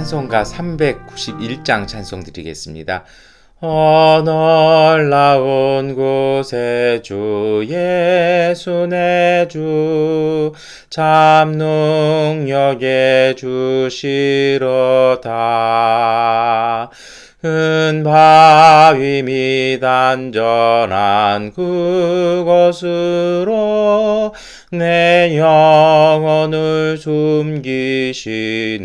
찬송가 391장 찬송 드리겠습니다. 놀라운 곳에 주 예수 내 주 참 능력에 주시로다. 큰 바위 및 안전한 그곳으로 내 영혼을 숨기시네.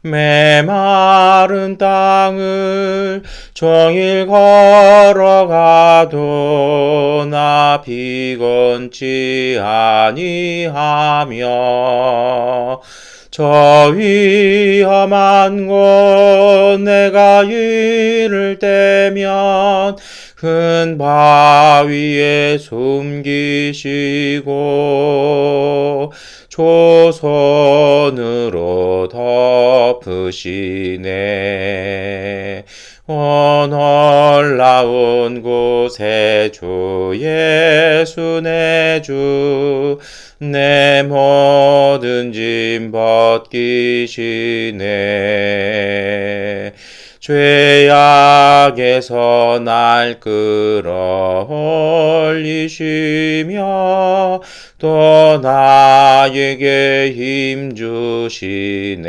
메마른 땅을 종일 걸어가도 나 비건치 아니하며 저 위험한 곳 내가 이를 때면 큰 바위에 숨기시고 조선으로 덮으시네. 놀라운 곳에 주 예수 내 주 내 모든 짐 벗기시네. 죄악에서 날 끌어올리시며 또 나에게 힘 주시네.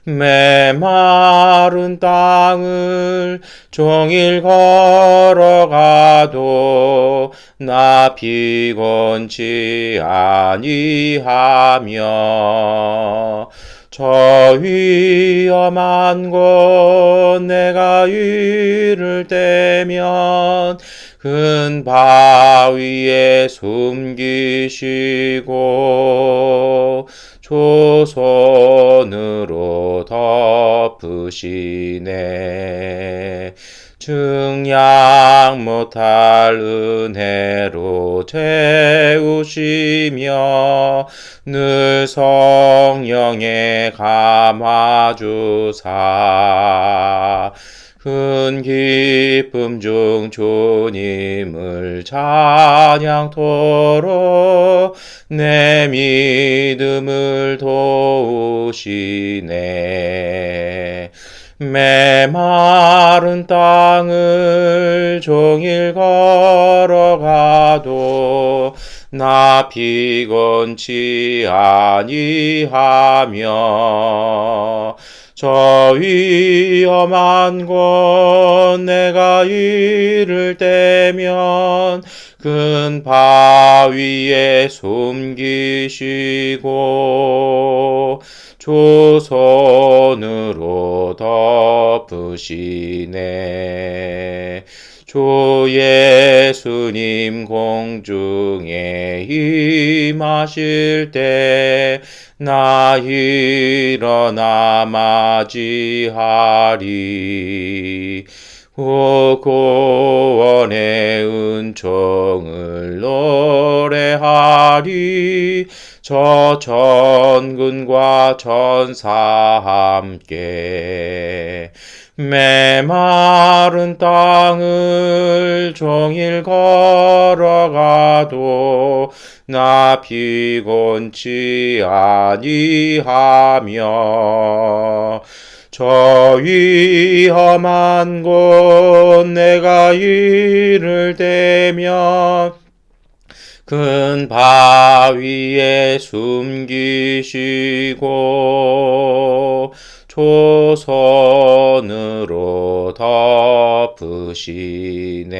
메마른 땅을 종일 걸어가도 나 피곤치 아니하며 저 위험한 곳 내가 이를 때면 큰 바위에 숨기시고 조선으로 덮으시네. 증량 못할 은혜로 채우시며 늘 성령에 감화주사 큰 기쁨 중 주님을 찬양토록 내 믿음을 도우시네. 메마른 땅을 종일 걸어가도 나 피곤치 아니하며 저 위험한 곳 내가 이를 때면 큰 바위에 숨기시고 조선으로 덮으시네. 주 예수님 공중에 임하실 때 나 일어나 맞이하리. 구원의 은총을 노래하리. 저 천군과 천사 함께 메마른 땅을 종일 걸어가도 나 피곤치 아니하며 저 위험한 곳 내가 이를 때면 큰 바위에 숨기시고 조선으로 덮으시네.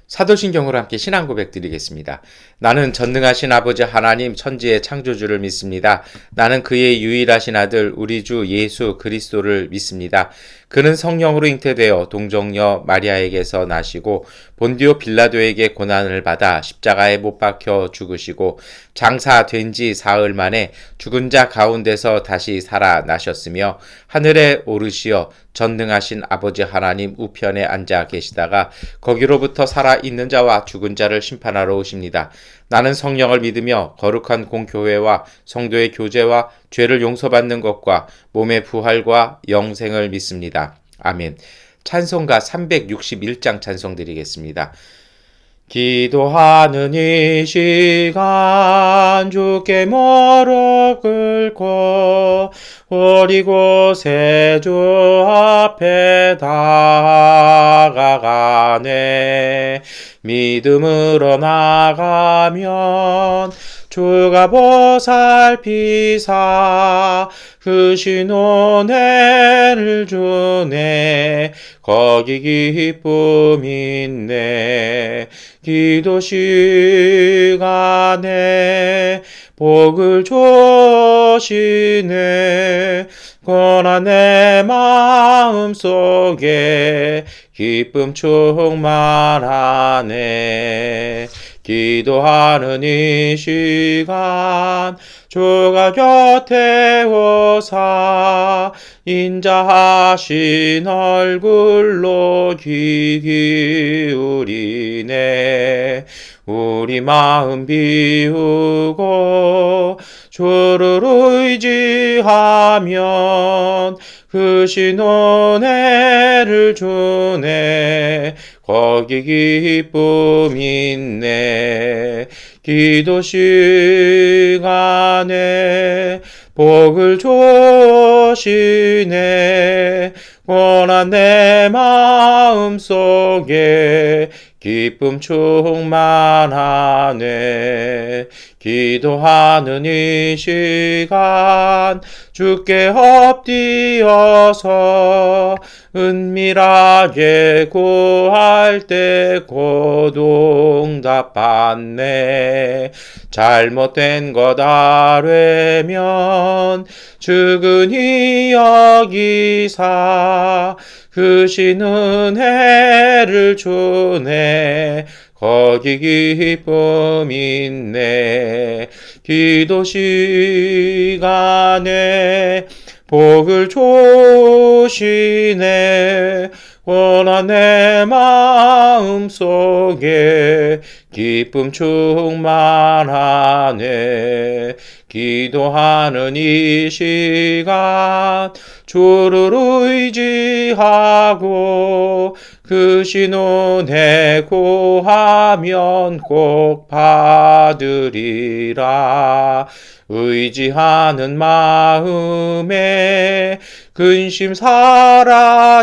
사도신경으로 함께 신앙 고백 드리겠습니다. 나는 전능하신 아버지 하나님 천지의 창조주를 믿습니다. 나는 그의 유일하신 아들 우리 주 예수 그리스도를 믿습니다. 그는 성령으로 잉태되어 동정녀 마리아에게서 나시고 본디오 빌라도에게 고난을 받아 십자가에 못 박혀 죽으시고 장사된 지 사흘 만에 죽은 자 가운데서 다시 살아나셨으며 하늘에 오르시어 전능하신 아버지 하나님 우편에 앉아 계시다가 거기로부터 살아있는 자와 죽은 자를 심판하러 오십니다. 나는 성령을 믿으며 거룩한 공교회와 성도의 교제와 죄를 용서받는 것과 몸의 부활과 영생을 믿습니다. 아멘. 찬송가 361장 찬송 드리겠습니다. 기도하는 이 시간 주께 무릎 꿇고 오리곳에 주 앞에 다가가네. 믿음으로 나가면 주가 보살피사 크신 은혜를 주네. 거기 기쁨 있네. 기도 시간에 복을 주시네. 고난 내 마음속에 기쁨 충만하네. 기도하는 이 시간 주가 곁에 오사 인자하신 얼굴로 귀 기울이네. 우리 마음 비우고 주를 의지하면 크신 은혜를 주네. 거기 기쁨 있네. 기도 시간에 복을 주시네. 고난 내 마음속에 기쁨 충만하네. 기도하는 이 시간 주께 엎드려서 은밀하게 구할 때 고동답 받네. 잘못된 것 아뢰면 측은히 여기사 크신 은혜를 주네. 거기 기쁨 있네. 기도 시간에 복을 주시네. 고난 내 마음속에 기쁨 충만하네. 기도하는 이 시간 주를 의지하고 크신 은혜 구하면 꼭 받으리라. 의지하는 마음에 근심 사라지고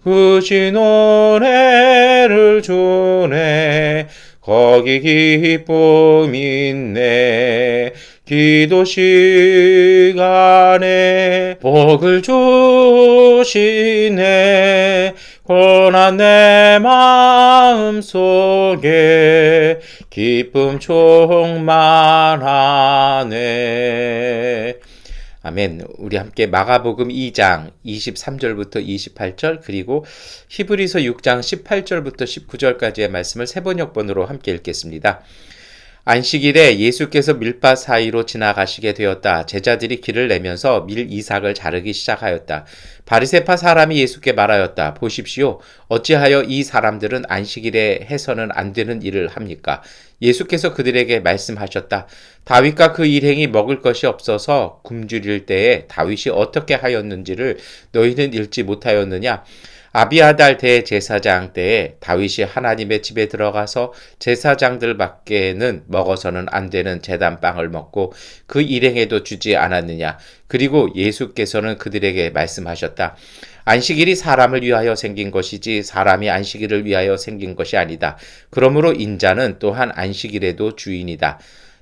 크신 은혜를 주네. 거기 기쁨 있네. 기도 시간에 복을 주시네. 고난 내 마음속에 기쁨 충만하네. 아멘. 우리 함께 마가복음 2장 23절부터 28절 그리고 히브리서 6장 18절부터 19절까지의 말씀을 세번역번으로 함께 읽겠습니다. 안식일에 예수께서 밀밭 사이로 지나가시게 되었다. 제자들이 길을 내면서 밀 이삭을 자르기 시작하였다. 바리새파 사람이 예수께 말하였다. 보십시오. 어찌하여 이 사람들은 안식일에 해서는 안 되는 일을 합니까? 예수께서 그들에게 말씀하셨다. 다윗과 그 일행이 먹을 것이 없어서 굶주릴 때에 다윗이 어떻게 하였는지를 너희는 읽지 못하였느냐? 아비아달 대제사장 때에 다윗이 하나님의 집에 들어가서 제사장들밖에는 먹어서는 안 되는 제단빵을 먹고 그 일행에도 주지 않았느냐. 그리고 예수께서는 그들에게 말씀하셨다. 안식일이 사람을 위하여 생긴 것이지 사람이 안식일을 위하여 생긴 것이 아니다. 그러므로 인자는 또한 안식일에도 주인이다.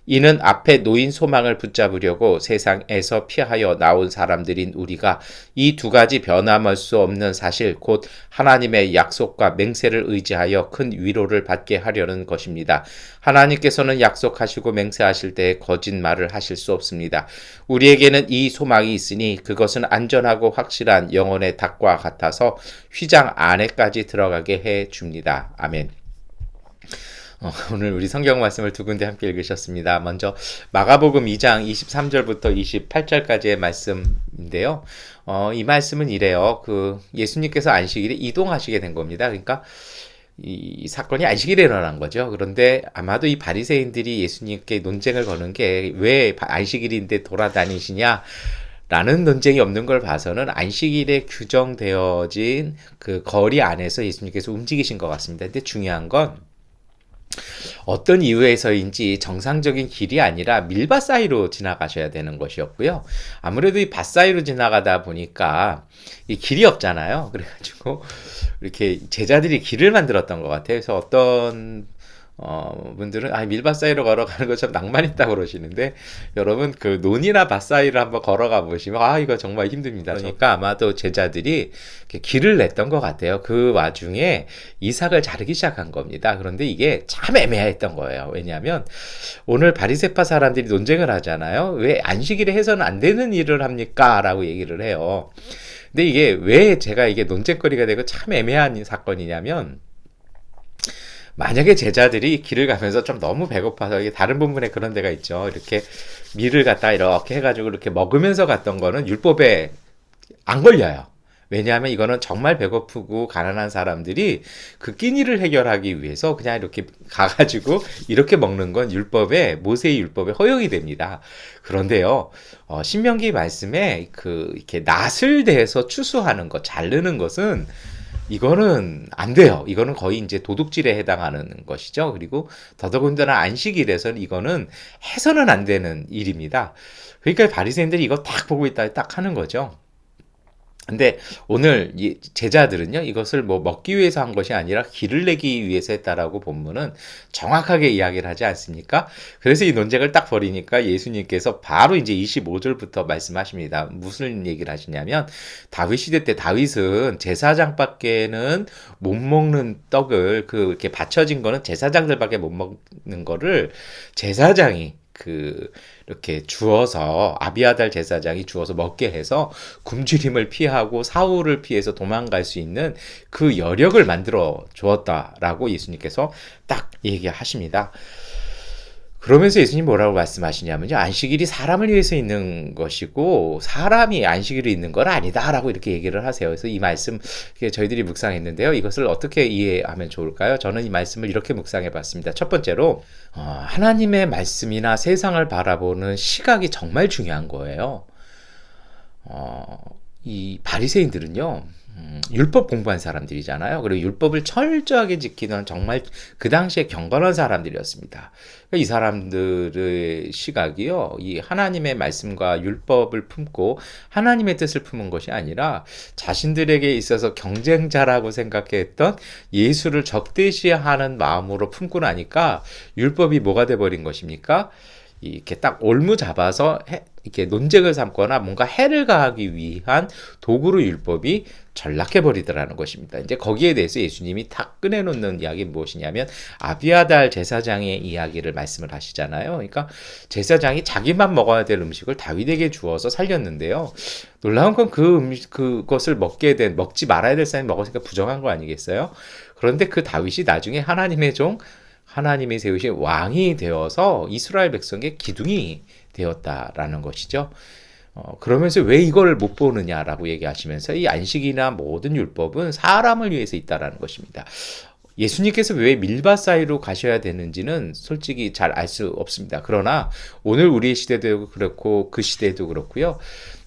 이는 앞에 놓인 소망을 붙잡으려고 세상에서 피하여 나온 사람들인 우리가 이 두 가지 변함할 수 없는 사실 곧 하나님의 약속과 맹세를 의지하여 큰 위로를 받게 하려는 것입니다. 하나님께서는 약속하시고 맹세하실 때에 거짓말을 하실 수 없습니다. 우리에게는 이 소망이 있으니 그것은 안전하고 확실한 영혼의 닭과 같아서 휘장 안에까지 들어가게 해 줍니다. 아멘. 오늘 우리 성경 말씀을 두 군데 함께 읽으셨습니다. 먼저 마가복음 2장 23절부터 28절까지의 말씀인데요. 이 말씀은 이래요. 예수님께서 안식일에 이동하시게 된 겁니다. 그러니까 이 사건이 안식일에 일어난 거죠. 그런데 아마도 이 바리새인들이 예수님께 논쟁을 거는 게 왜 안식일인데 돌아다니시냐 라는 논쟁이 없는 걸 봐서는 안식일에 규정되어진 그 거리 안에서 예수님께서 움직이신 것 같습니다. 근데 중요한 건 어떤 이유에서인지 정상적인 길이 아니라 밀밭 사이로 지나가셔야 되는 것이었고요. 아무래도 이 밭 사이로 지나가다 보니까 이 길이 없잖아요. 그래가지고 이렇게 제자들이 길을 만들었던 것 같아요. 그래서 어떤 분들은 밀밭 사이로 걸어가는 거 참 낭만 있다고 그러시는데, 여러분 그 논이나 밭 사이를 한번 걸어가 보시면 이거 정말 힘듭니다. 그러니까 아마도 제자들이 이렇게 길을 냈던 것 같아요. 그 와중에 이삭을 자르기 시작한 겁니다. 그런데 이게 참 애매했던 거예요. 왜냐하면 오늘 바리새파 사람들이 논쟁을 하잖아요. 왜 안식일에 해서는 안 되는 일을 합니까? 라고 얘기를 해요. 근데 이게 왜 제가 이게 논쟁거리가 되고 참 애매한 사건이냐면, 만약에 제자들이 길을 가면서 좀 너무 배고파서, 이게 다른 본문에 그런 데가 있죠. 이렇게 밀을 갖다 이렇게 해가지고 이렇게 먹으면서 갔던 거는 율법에 안 걸려요. 왜냐하면 이거는 정말 배고프고 가난한 사람들이 그 끼니를 해결하기 위해서 그냥 이렇게 가가지고 이렇게 먹는 건 모세의 율법에 허용이 됩니다. 그런데요, 신명기 말씀에 이렇게 낫을 대해서 추수하는 것, 자르는 것은 이거는 안 돼요. 이거는 거의 이제 도둑질에 해당하는 것이죠. 그리고 더더군다나 안식일에서는 이거는 해서는 안 되는 일입니다. 그러니까 바리새인들이 이거 딱 보고 있다 딱 하는 거죠. 근데 오늘 이 제자들은요, 이것을 뭐 먹기 위해서 한 것이 아니라 기를 내기 위해서 했다라고 본문은 정확하게 이야기를 하지 않습니까? 그래서 이 논쟁을 딱 벌이니까 예수님께서 바로 이제 25절부터 말씀하십니다. 무슨 얘기를 하시냐면, 다윗 시대 때 다윗은 제사장밖에는 못 먹는 떡을, 이렇게 바쳐진 거는 제사장들밖에 못 먹는 거를 제사장이 이렇게 주어서, 아비아달 제사장이 주어서 먹게 해서 굶주림을 피하고 사울을 피해서 도망갈 수 있는 그 여력을 만들어 주었다라고 예수님께서 딱 얘기하십니다. 그러면서 예수님 뭐라고 말씀하시냐면요, 안식일이 사람을 위해서 있는 것이고 사람이 안식일이 있는 건 아니다라고 이렇게 얘기를 하세요. 그래서 이 말씀 저희들이 묵상했는데요, 이것을 어떻게 이해하면 좋을까요? 저는 이 말씀을 이렇게 묵상해 봤습니다. 첫 번째로 하나님의 말씀이나 세상을 바라보는 시각이 정말 중요한 거예요. 이 바리새인들은요, 율법 공부한 사람들이잖아요. 그리고 율법을 철저하게 지키는 정말 그 당시에 경건한 사람들이었습니다. 이 사람들의 시각이요, 이 하나님의 말씀과 율법을 품고 하나님의 뜻을 품은 것이 아니라 자신들에게 있어서 경쟁자라고 생각했던 예수를 적대시하는 마음으로 품고 나니까 율법이 뭐가 돼버린 것입니까? 이렇게 딱 올무 잡아서 이렇게 논쟁을 삼거나 뭔가 해를 가하기 위한 도구로 율법이 전락해 버리더라는 것입니다. 이제 거기에 대해서 예수님이 탁 꺼내놓는 이야기는 무엇이냐면, 아비아달 제사장의 이야기를 말씀을 하시잖아요. 그러니까 제사장이 자기만 먹어야 될 음식을 다윗에게 주어서 살렸는데요. 놀라운 건 그것을 먹지 말아야 될 사람이 먹었으니까 부정한 거 아니겠어요? 그런데 그 다윗이 나중에 하나님의 종, 하나님이 세우신 왕이 되어서 이스라엘 백성의 기둥이 되었다라는 것이죠. 그러면서 왜 이걸 못 보느냐라고 얘기하시면서, 이 안식이나 모든 율법은 사람을 위해서 있다라는 것입니다. 예수님께서 왜 밀밭 사이로 가셔야 되는지는 솔직히 잘 알 수 없습니다. 그러나 오늘 우리의 시대도 그렇고 그 시대도 그렇고요,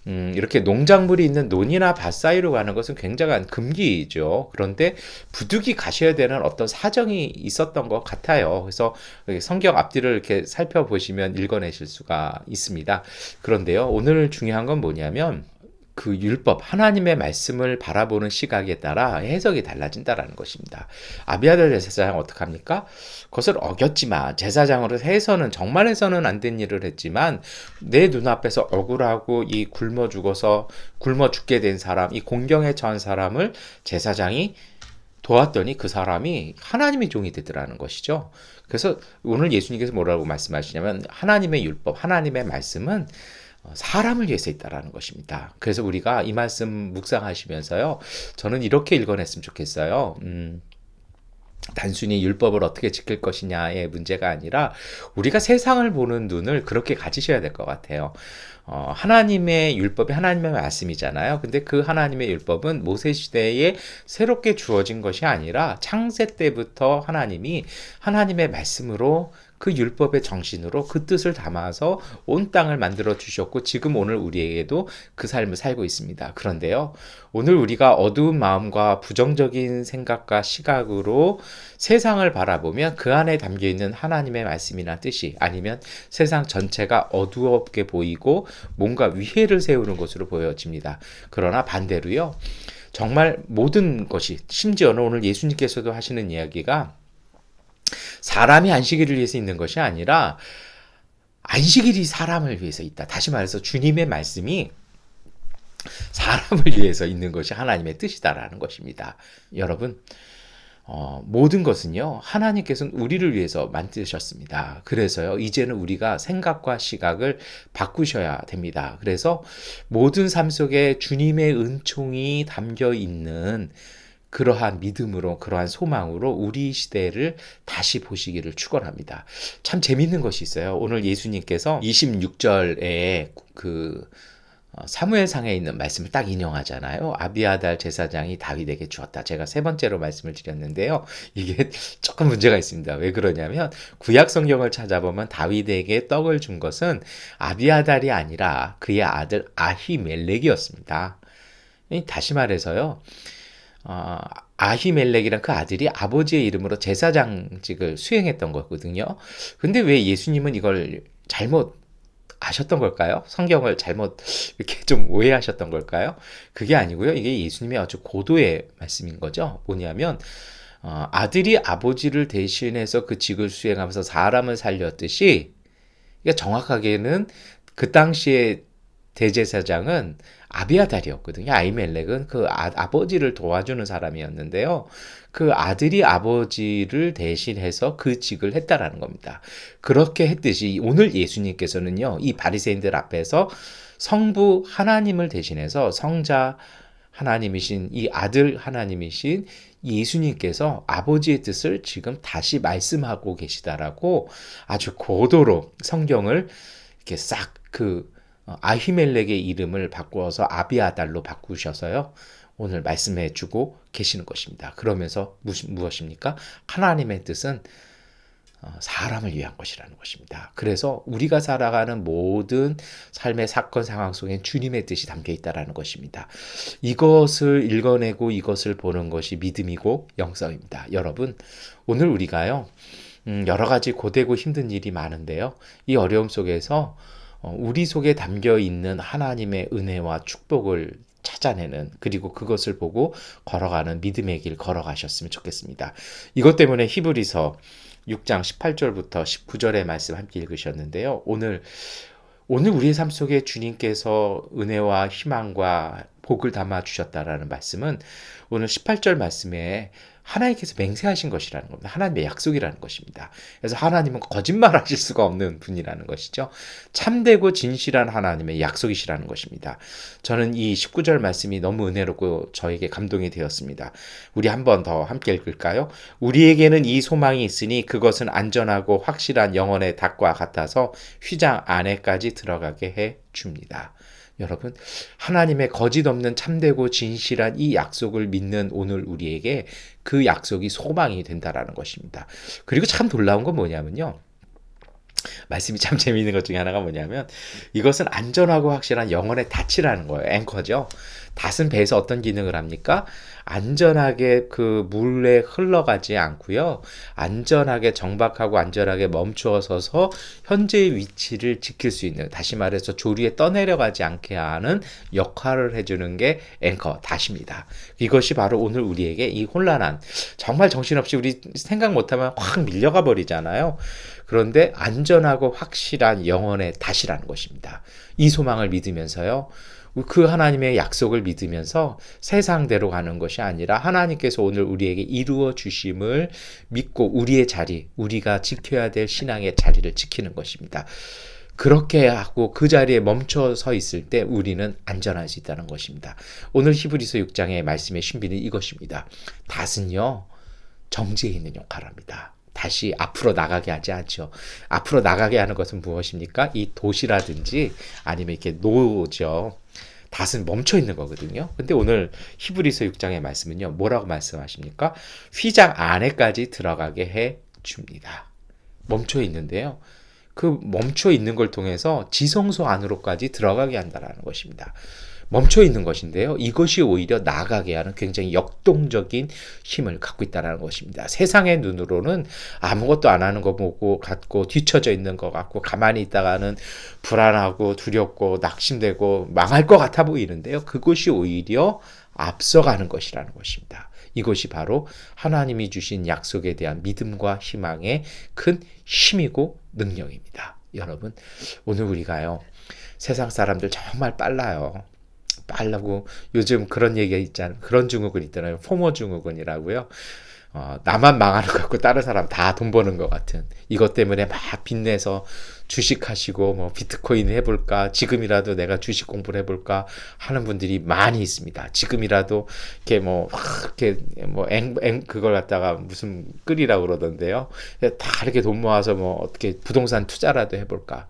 이렇게 농작물이 있는 논이나 밭 사이로 가는 것은 굉장한 금기죠. 그런데 부득이 가셔야 되는 어떤 사정이 있었던 것 같아요. 그래서 성경 앞뒤를 이렇게 살펴보시면 읽어내실 수가 있습니다. 그런데요, 오늘 중요한 건 뭐냐면, 그 율법, 하나님의 말씀을 바라보는 시각에 따라 해석이 달라진다라는 것입니다. 아비아달 제사장 어떡합니까? 그것을 어겼지만, 제사장으로 정말 해서는 안 된 일을 했지만, 내 눈앞에서 억울하고 이 굶어 죽게 된 사람, 이 공경에 처한 사람을 제사장이 도왔더니 그 사람이 하나님의 종이 되더라는 것이죠. 그래서 오늘 예수님께서 뭐라고 말씀하시냐면, 하나님의 율법, 하나님의 말씀은 사람을 위해서 있다라는 것입니다. 그래서 우리가 이 말씀 묵상하시면서요, 저는 이렇게 읽어냈으면 좋겠어요. 단순히 율법을 어떻게 지킬 것이냐의 문제가 아니라 우리가 세상을 보는 눈을 그렇게 가지셔야 될 것 같아요. 하나님의 율법이 하나님의 말씀이잖아요. 근데 그 하나님의 율법은 모세 시대에 새롭게 주어진 것이 아니라 창세 때부터 하나님이 하나님의 말씀으로 그 율법의 정신으로 그 뜻을 담아서 온 땅을 만들어 주셨고 지금 오늘 우리에게도 그 삶을 살고 있습니다. 그런데요, 오늘 우리가 어두운 마음과 부정적인 생각과 시각으로 세상을 바라보면 그 안에 담겨 있는 하나님의 말씀이나 뜻이 아니면 세상 전체가 어두웠게 보이고 뭔가 위해를 세우는 것으로 보여집니다. 그러나 반대로요, 정말 모든 것이, 심지어는 오늘 예수님께서도 하시는 이야기가 사람이 안식일을 위해서 있는 것이 아니라 안식일이 사람을 위해서 있다. 다시 말해서 주님의 말씀이 사람을 위해서 있는 것이 하나님의 뜻이다라는 것입니다. 여러분, 모든 것은요, 하나님께서는 우리를 위해서 만드셨습니다. 그래서요, 이제는 우리가 생각과 시각을 바꾸셔야 됩니다. 그래서 모든 삶 속에 주님의 은총이 담겨 있는 그러한 믿음으로, 그러한 소망으로 우리 시대를 다시 보시기를 축원합니다. 참 재밌는 것이 있어요. 오늘 예수님께서 26절에 사무엘상에 있는 말씀을 딱 인용하잖아요. 아비아달 제사장이 다윗에게 주었다. 제가 세 번째로 말씀을 드렸는데요. 이게 조금 문제가 있습니다. 왜 그러냐면 구약 성경을 찾아보면 다윗에게 떡을 준 것은 아비아달이 아니라 그의 아들 아히멜렉이었습니다. 다시 말해서요, 아히멜렉이란 그 아들이 아버지의 이름으로 제사장직을 수행했던 거거든요. 근데 왜 예수님은 이걸 잘못 아셨던 걸까요? 성경을 잘못 이렇게 좀 오해하셨던 걸까요? 그게 아니고요. 이게 예수님의 아주 고도의 말씀인 거죠. 뭐냐면 아들이 아버지를 대신해서 그 직을 수행하면서 사람을 살렸듯이, 그러니까 정확하게는 그 당시에 대제사장은 아비아달이었거든요. 아히멜렉은 그 아버지를 도와주는 사람이었는데요. 그 아들이 아버지를 대신해서 그 직을 했다라는 겁니다. 그렇게 했듯이 오늘 예수님께서는요, 이 바리새인들 앞에서 성부 하나님을 대신해서 성자 하나님이신 이 아들 하나님이신 예수님께서 아버지의 뜻을 지금 다시 말씀하고 계시다라고 아주 고도로 성경을 이렇게 싹 아히멜렉의 이름을 바꾸어서 아비아달로 바꾸셔서요, 오늘 말씀해 주고 계시는 것입니다. 그러면서 무엇입니까? 하나님의 뜻은 사람을 위한 것이라는 것입니다. 그래서 우리가 살아가는 모든 삶의 사건 상황 속엔 주님의 뜻이 담겨 있다는 것입니다. 이것을 읽어내고 이것을 보는 것이 믿음이고 영성입니다. 여러분, 오늘 우리가요, 여러 가지 고되고 힘든 일이 많은데요, 이 어려움 속에서 우리 속에 담겨 있는 하나님의 은혜와 축복을 찾아내는, 그리고 그것을 보고 걸어가는 믿음의 길 걸어가셨으면 좋겠습니다. 이것 때문에 히브리서 6장 18절부터 19절의 말씀 함께 읽으셨는데요. 오늘 우리의 삶 속에 주님께서 은혜와 희망과 복을 담아 주셨다라는 말씀은 오늘 18절 말씀에 하나님께서 맹세하신 것이라는 겁니다. 하나님의 약속이라는 것입니다. 그래서 하나님은 거짓말하실 수가 없는 분이라는 것이죠. 참되고 진실한 하나님의 약속이시라는 것입니다. 저는 이 19절 말씀이 너무 은혜롭고 저에게 감동이 되었습니다. 우리 한 번 더 함께 읽을까요? 우리에게는 이 소망이 있으니 그것은 안전하고 확실한 영혼의 닭과 같아서 휘장 안에까지 들어가게 해 줍니다. 여러분, 하나님의 거짓 없는 참되고 진실한 이 약속을 믿는 오늘 우리에게 그 약속이 소망이 된다라는 것입니다. 그리고 참 놀라운 건 뭐냐면요, 말씀이 참 재미있는 것 중에 하나가 뭐냐면 이것은 안전하고 확실한 영혼의 닻이라는 거예요. 앵커죠. 닷은 배에서 어떤 기능을 합니까? 안전하게 그 물에 흘러가지 않고요, 안전하게 정박하고 안전하게 멈추어 서서 현재의 위치를 지킬 수 있는, 다시 말해서 조리에 떠내려가지 않게 하는 역할을 해주는 게 앵커, 닷입니다. 이것이 바로 오늘 우리에게 이 혼란한, 정말 정신없이 우리 생각 못하면 확 밀려가 버리잖아요. 그런데 안전하고 확실한 영혼의 닷이라는 것입니다. 이 소망을 믿으면서요, 그 하나님의 약속을 믿으면서 세상대로 가는 것이 아니라 하나님께서 오늘 우리에게 이루어 주심을 믿고 우리의 자리, 우리가 지켜야 될 신앙의 자리를 지키는 것입니다. 그렇게 하고 그 자리에 멈춰 서 있을 때 우리는 안전할 수 있다는 것입니다. 오늘 히브리서 6장의 말씀의 신비는 이것입니다. 닷은요, 정지해 있는 역할을 합니다. 다시 앞으로 나가게 하지 않죠. 앞으로 나가게 하는 것은 무엇입니까? 이 돛이라든지 아니면 이렇게 노죠. 닷은 멈춰 있는 거거든요. 근데 오늘 히브리서 6장의 말씀은요, 뭐라고 말씀하십니까? 휘장 안에까지 들어가게 해 줍니다. 멈춰 있는데요. 그 멈춰 있는 걸 통해서 지성소 안으로까지 들어가게 한다는 것입니다. 멈춰 있는 것인데요. 이것이 오히려 나아가게 하는 굉장히 역동적인 힘을 갖고 있다는 것입니다. 세상의 눈으로는 아무것도 안 하는 거 보고 같고 뒤처져 있는 것 같고 가만히 있다가는 불안하고 두렵고 낙심되고 망할 것 같아 보이는데요. 그것이 오히려 앞서가는 것이라는 것입니다. 이것이 바로 하나님이 주신 약속에 대한 믿음과 희망의 큰 힘이고 능력입니다. 여러분, 오늘 우리가요, 세상 사람들 정말 빨라요. 빨라고 요즘 그런 얘기가 있잖아요. 그런 증후군 있잖아요. 포모 증후군이라고요. 나만 망하는 것 같고 다른 사람 다 돈 버는 것 같은, 이것 때문에 막 빚내서 주식하시고 뭐 비트코인 해볼까, 지금이라도 내가 주식 공부를 해볼까 하는 분들이 많이 있습니다. 지금이라도 이렇게 그걸 갖다가 무슨 끌이라고 그러던데요. 다 이렇게 돈 모아서 뭐 어떻게 부동산 투자라도 해볼까.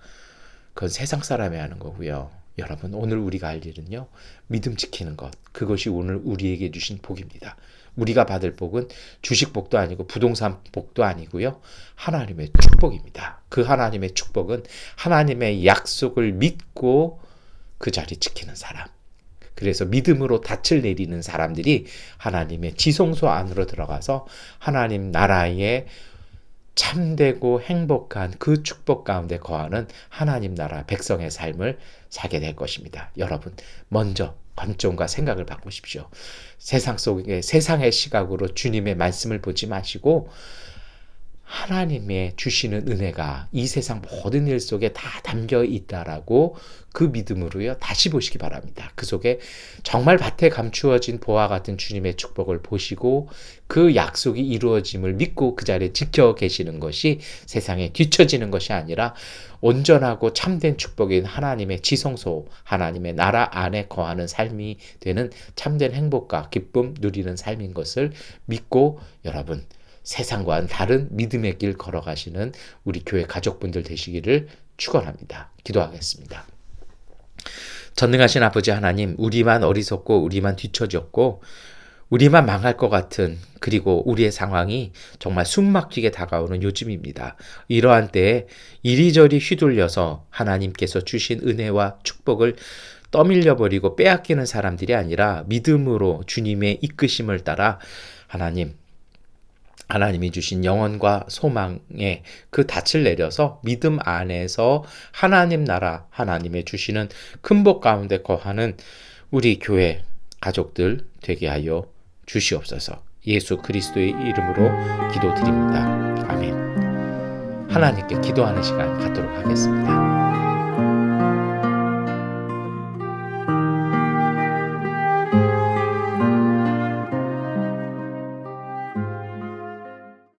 그건 세상 사람이 하는 거고요. 여러분, 오늘 우리가 할 일은요, 믿음 지키는 것, 그것이 오늘 우리에게 주신 복입니다. 우리가 받을 복은 주식 복도 아니고 부동산 복도 아니고요, 하나님의 축복입니다. 그 하나님의 축복은 하나님의 약속을 믿고 그 자리 지키는 사람, 그래서 믿음으로 닻을 내리는 사람들이 하나님의 지성소 안으로 들어가서 하나님 나라의 참되고 행복한 그 축복 가운데 거하는 하나님 나라 백성의 삶을 살게 될 것입니다. 여러분, 먼저 관점과 생각을 바꾸십시오. 세상 속에 세상의 시각으로 주님의 말씀을 보지 마시고 하나님의 주시는 은혜가 이 세상 모든 일 속에 다 담겨 있다라고 그 믿음으로요, 다시 보시기 바랍니다. 그 속에 정말 밭에 감추어진 보화 같은 주님의 축복을 보시고 그 약속이 이루어짐을 믿고 그 자리에 지켜 계시는 것이 세상에 뒤처지는 것이 아니라 온전하고 참된 축복인 하나님의 지성소, 하나님의 나라 안에 거하는 삶이 되는 참된 행복과 기쁨 누리는 삶인 것을 믿고 여러분, 세상과는 다른 믿음의 길 걸어가시는 우리 교회 가족분들 되시기를 축원합니다. 기도하겠습니다. 전능하신 아버지 하나님, 우리만 어리석고 우리만 뒤처졌고 우리만 망할 것 같은, 그리고 우리의 상황이 정말 숨막히게 다가오는 요즘입니다. 이러한 때에 이리저리 휘둘려서 하나님께서 주신 은혜와 축복을 떠밀려버리고 빼앗기는 사람들이 아니라 믿음으로 주님의 이끄심을 따라 하나님이 주신 영혼과 소망에 그 닻을 내려서 믿음 안에서 하나님 나라, 하나님의 주시는 큰 복 가운데 거하는 우리 교회 가족들 되게 하여 주시옵소서. 예수 그리스도의 이름으로 기도드립니다. 아멘. 하나님께 기도하는 시간 갖도록 하겠습니다.